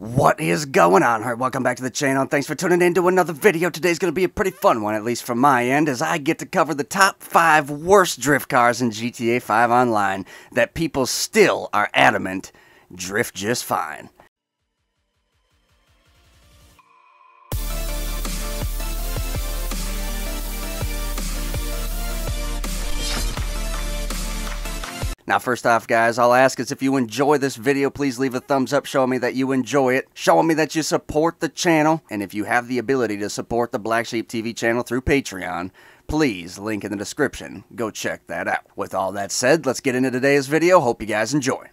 What is going on? Alright, welcome back to the channel, and thanks for tuning in to another video. Today's going to be a pretty fun one, at least from my end, as I get to cover the top 5 worst drift cars in GTA 5 Online that people still are adamant drift just fine. Now, first off, guys, I'll ask is if you enjoy this video, please leave a thumbs up showing me that you enjoy it, showing me that you support the channel, and if you have the ability to support the Black Sheep TV channel through Patreon, please, link in the description, go check that out. With all that said, let's get into today's video. Hope you guys enjoy.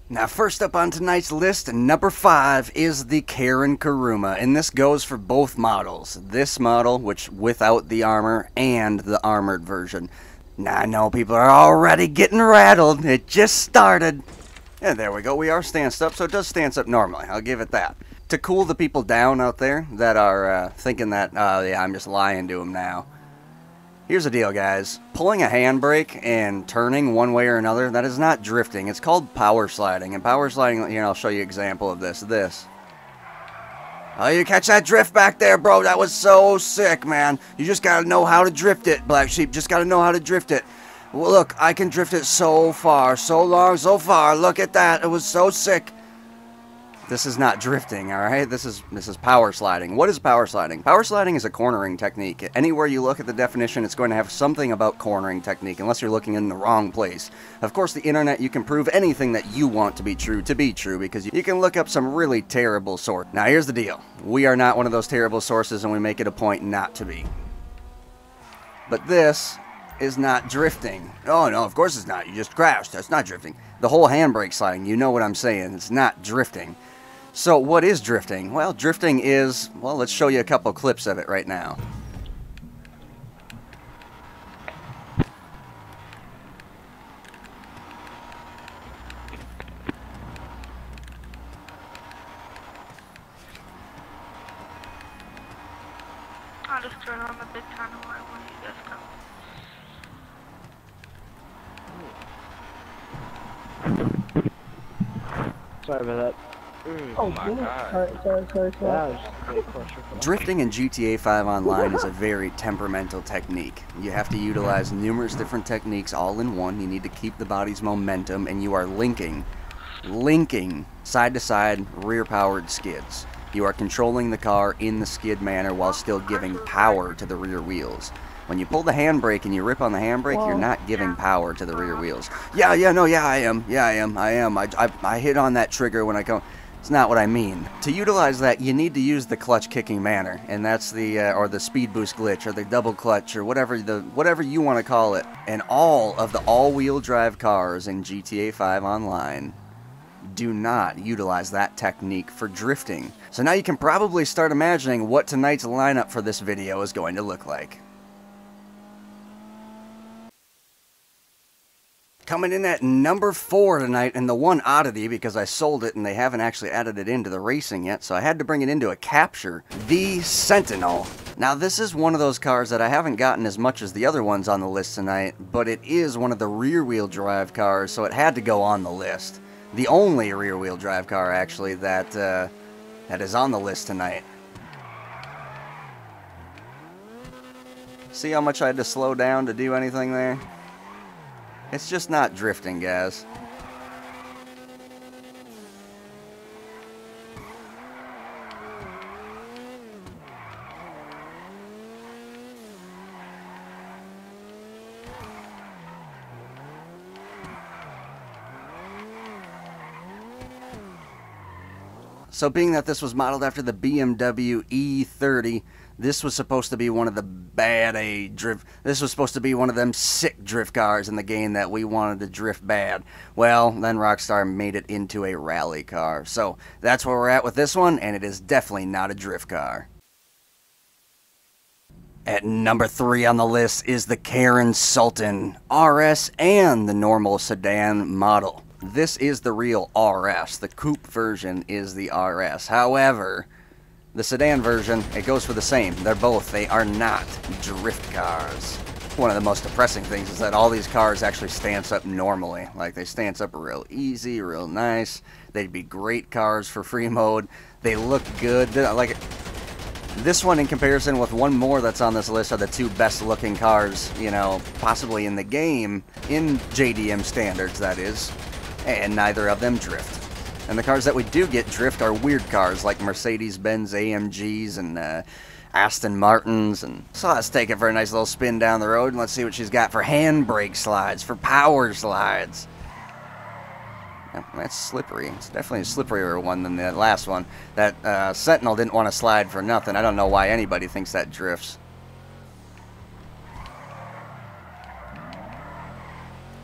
Now, first up on tonight's list, number 5 is the Karin Kuruma, and this goes for both models. This model, which without the armor, and the armored version. Now, I know people are already getting rattled. It just started. And there we go. We are stanced up, so it does stance up normally. I'll give it that. To cool the people down out there that are thinking that, yeah, I'm just lying to them now. Here's the deal, guys. Pulling a handbrake and turning one way or another, that is not drifting. It's called power sliding. And power sliding, you know, I'll show you an example of this. Oh, you catch that drift back there, bro? That was so sick, man. You just gotta know how to drift it, Black Sheep. Just gotta know how to drift it. Well, look, I can drift it so far, so long, so far. Look at that. It was so sick. This is not drifting, alright? This is power sliding. What is power sliding? Power sliding is a cornering technique. Anywhere you look at the definition, it's going to have something about cornering technique, unless you're looking in the wrong place. Of course, the internet, you can prove anything that you want to be true, because you can look up some really terrible source. Now, here's the deal. We are not one of those terrible sources, and we make it a point not to be. But this is not drifting. Oh, no, of course it's not. You just crashed. That's not drifting. The whole handbrake sliding, you know what I'm saying. It's not drifting. So what is drifting? Well, drifting is, well, let's show you a couple clips of it right now. I'll just turn on the big tunnel when you guys come. Sorry about that. Oh my god. Sorry. Drifting in GTA 5 Online is a very temperamental technique. You have to utilize numerous different techniques all in one. You need to keep the body's momentum, and you are linking side to side rear powered skids. You are controlling the car in the skid manner while still giving power to the rear wheels. When you pull the handbrake and you rip on the handbrake, you're not giving power to the rear wheels. I am. I hit on that trigger when I come. It's not what I mean. To utilize that, you need to use the clutch kicking manner, and that's the or the speed boost glitch, or the double clutch, or whatever you want to call it. And all of the all-wheel drive cars in GTA 5 Online do not utilize that technique for drifting. So now you can probably start imagining what tonight's lineup for this video is going to look like. Coming in at number 4 tonight, and the one oddity, because I sold it and they haven't actually added it into the racing yet, so I had to bring it into a capture, the Sentinel. Now, this is one of those cars that I haven't gotten as much as the other ones on the list tonight, but it is one of the rear-wheel drive cars, so it had to go on the list. The only rear-wheel drive car, actually, that is on the list tonight. See how much I had to slow down to do anything there? It's just not drifting, guys. So being that this was modeled after the BMW E30, this was supposed to be one of the this was supposed to be one of them sick drift cars in the game that we wanted to drift bad. Well, then Rockstar made it into a rally car. So that's where we're at with this one, and it is definitely not a drift car. At number 3 on the list is the Karin Sultan Rs and the normal sedan model. This is the real RS. The coupe version is the RS. However, the sedan version, it goes for the same. They are not drift cars. one of the most depressing things is that all these cars actually stance up normally. Like, they stance up real easy, real nice. They'd be great cars for free mode. They look good. Like, this one in comparison with one more that's on this list are the two best looking cars, you know, possibly in the game, in JDM standards, that is. And neither of them drift. And the cars that we do get drift are weird cars like Mercedes-Benz AMGs and Aston Martins. And so let's take it for a nice little spin down the road and let's see what she's got for handbrake slides, for power slides. Yeah, that's slippery. It's definitely a slipperier one than that last one. That Sentinel didn't want to slide for nothing. I don't know why anybody thinks that drifts.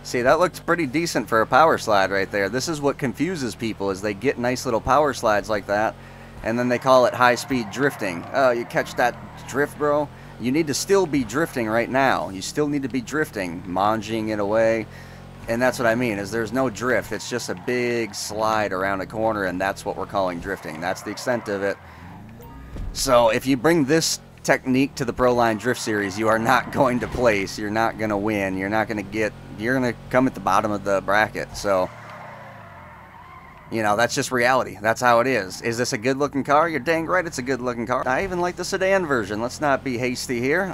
See, that looks pretty decent for a power slide right there. This is what confuses people, is they get nice little power slides like that, and then they call it high-speed drifting. Oh, you catch that drift, bro? You need to still be drifting right now. You still need to be drifting, manging it away. And that's what I mean, is there's no drift. It's just a big slide around a corner, and that's what we're calling drifting. That's the extent of it. So if you bring this technique to the Pro Line Drift Series, you are not going to place. You're not going to win. You're not going to get... You're going to come at the bottom of the bracket. So, you know, that's just reality. That's how it is. Is this a good-looking car? You're dang right it's a good-looking car. I even like the sedan version. Let's not be hasty here.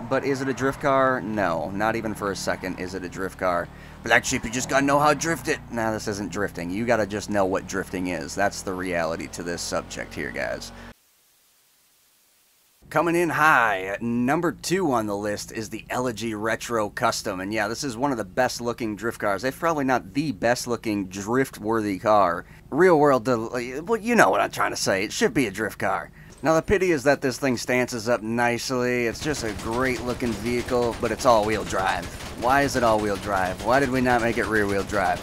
But is it a drift car? No. Not even for a second is it a drift car. Black Sheep, you just gotta know how to drift it. Nah, this isn't drifting. You gotta just know what drifting is. That's the reality to this subject here, guys. Coming in high, at number 2 on the list is the Elegy Retro Custom. And yeah, this is one of the best looking drift cars. It's probably not the best looking drift worthy car. Real world, well, you know what I'm trying to say. It should be a drift car. Now the pity is that this thing stances up nicely. It's just a great looking vehicle, but it's all-wheel drive. Why is it all-wheel drive? Why did we not make it rear-wheel drive?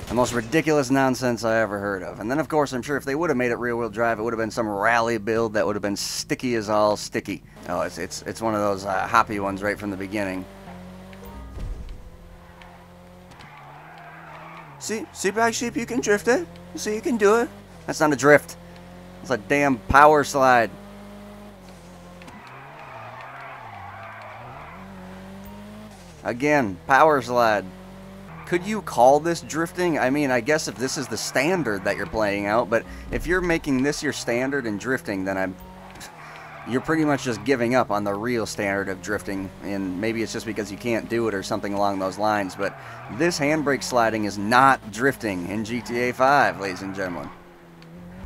The most ridiculous nonsense I ever heard of. And then, of course, I'm sure if they would have made it rear-wheel drive, it would have been some rally build that would have been sticky as all sticky. Oh, it's one of those hoppy ones right from the beginning. See, Black Sheep, you can drift it. See, you can do it. That's not a drift. It's a damn power slide. Again, power slide. Could you call this drifting? I mean, I guess if this is the standard that you're playing out, but if you're making this your standard in drifting, then you're pretty much just giving up on the real standard of drifting, and maybe it's just because you can't do it or something along those lines, but this handbrake sliding is not drifting in GTA 5, ladies and gentlemen.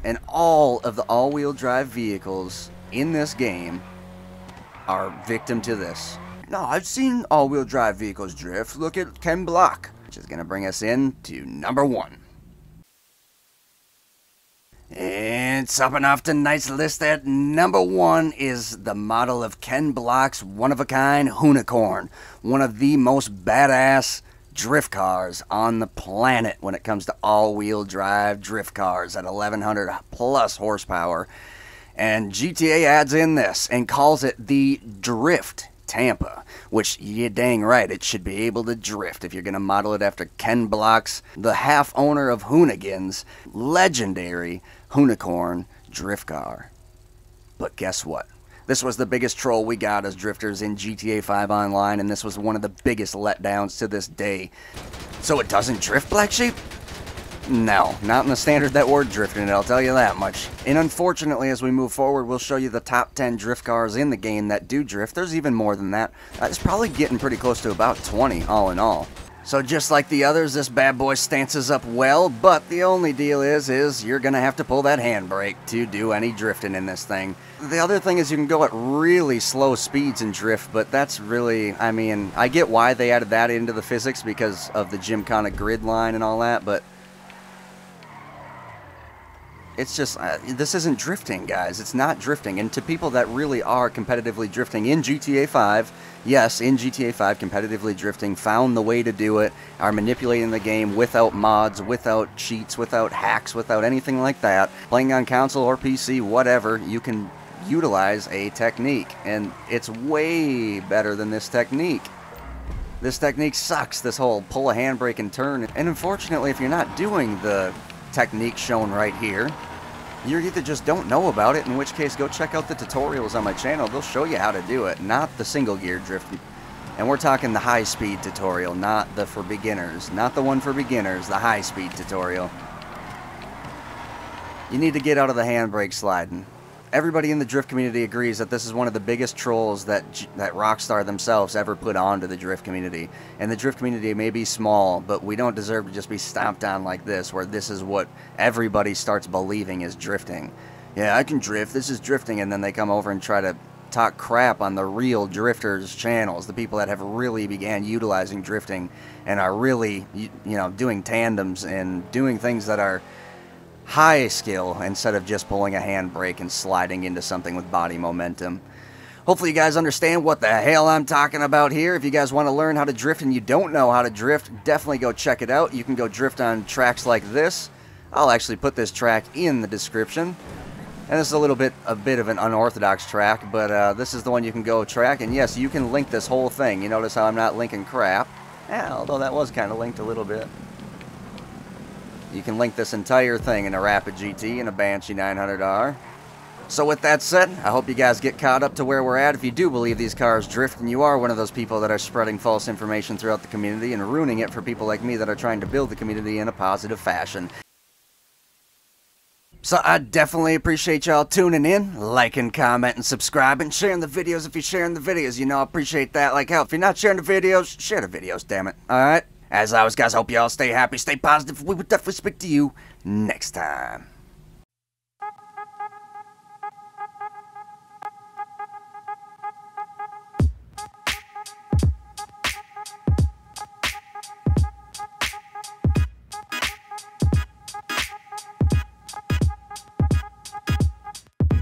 And all of the all-wheel drive vehicles in this game are victim to this. No, I've seen all-wheel drive vehicles drift. Look at Ken Block, which is going to bring us in to number 1. And topping off tonight's list at number 1 is the model of Ken Block's one-of-a-kind Unicorn. One of the most badass drift cars on the planet when it comes to all-wheel drive drift cars at 1100 plus horsepower. And GTA adds in this and calls it the Drift Tampa, which you dang right it should be able to drift if you're going to model it after Ken Block's, the half owner of Hoonigan's, legendary Unicorn drift car. But guess what? This was the biggest troll we got as drifters in GTA 5 Online, and this was one of the biggest letdowns to this day. So it doesn't drift, Black Sheep? No, not in the standard that we're drifting it, I'll tell you that much. And unfortunately, as we move forward, we'll show you the top 10 drift cars in the game that do drift. There's even more than that. It's probably getting pretty close to about 20, all in all. So just like the others, this bad boy stances up well, but the only deal is you're going to have to pull that handbrake to do any drifting in this thing. The other thing is you can go at really slow speeds and drift, but that's really, I mean, I get why they added that into the physics because of the Gymkhana grid line and all that, but it's just, this isn't drifting, guys. It's not drifting. And to people that really are competitively drifting in GTA 5, yes, in GTA 5, competitively drifting, found the way to do it, are manipulating the game without mods, without cheats, without hacks, without anything like that, playing on console or PC, whatever, you can utilize a technique. And it's way better than this technique. This technique sucks, this whole pull a handbrake and turn. And unfortunately, if you're not doing the technique shown right here, you either just don't know about it, in which case go check out the tutorials on my channel. They'll show you how to do it, not the single gear drift And we're talking the high-speed tutorial, not the for beginners. Not the one for beginners, the high-speed tutorial. You need to get out of the handbrake sliding. Everybody in the drift community agrees that this is one of the biggest trolls that Rockstar themselves ever put onto the drift community. And the drift community may be small, but we don't deserve to just be stomped on like this, where this is what everybody starts believing is drifting. Yeah, I can drift, this is drifting, and then they come over and try to talk crap on the real drifters channels, the people that have really began utilizing drifting and are really, you know, doing tandems and doing things that are high skill instead of just pulling a handbrake and sliding into something with body momentum. Hopefully you guys understand what the hell I'm talking about here. If you guys want to learn how to drift and you don't know how to drift, definitely go check it out. You can go drift on tracks like this. I'll actually put this track in the description. And this is a bit of an unorthodox track, but this is the one you can go track. And yes, you can link this whole thing. You notice how I'm not linking crap. Yeah, although that was kind of linked a little bit. You can link this entire thing in a Rapid GT and a Banshee 900R. So with that said, I hope you guys get caught up to where we're at. If you do believe these cars drift and you are one of those people that are spreading false information throughout the community and ruining it for people like me that are trying to build the community in a positive fashion. So I definitely appreciate y'all tuning in, liking, commenting, subscribing, sharing the videos. If you're sharing the videos, you know I appreciate that like hell. If you're not sharing the videos, share the videos, damn it. Alright? As always, guys, hope y'all stay happy, stay positive. We will definitely speak to you next time.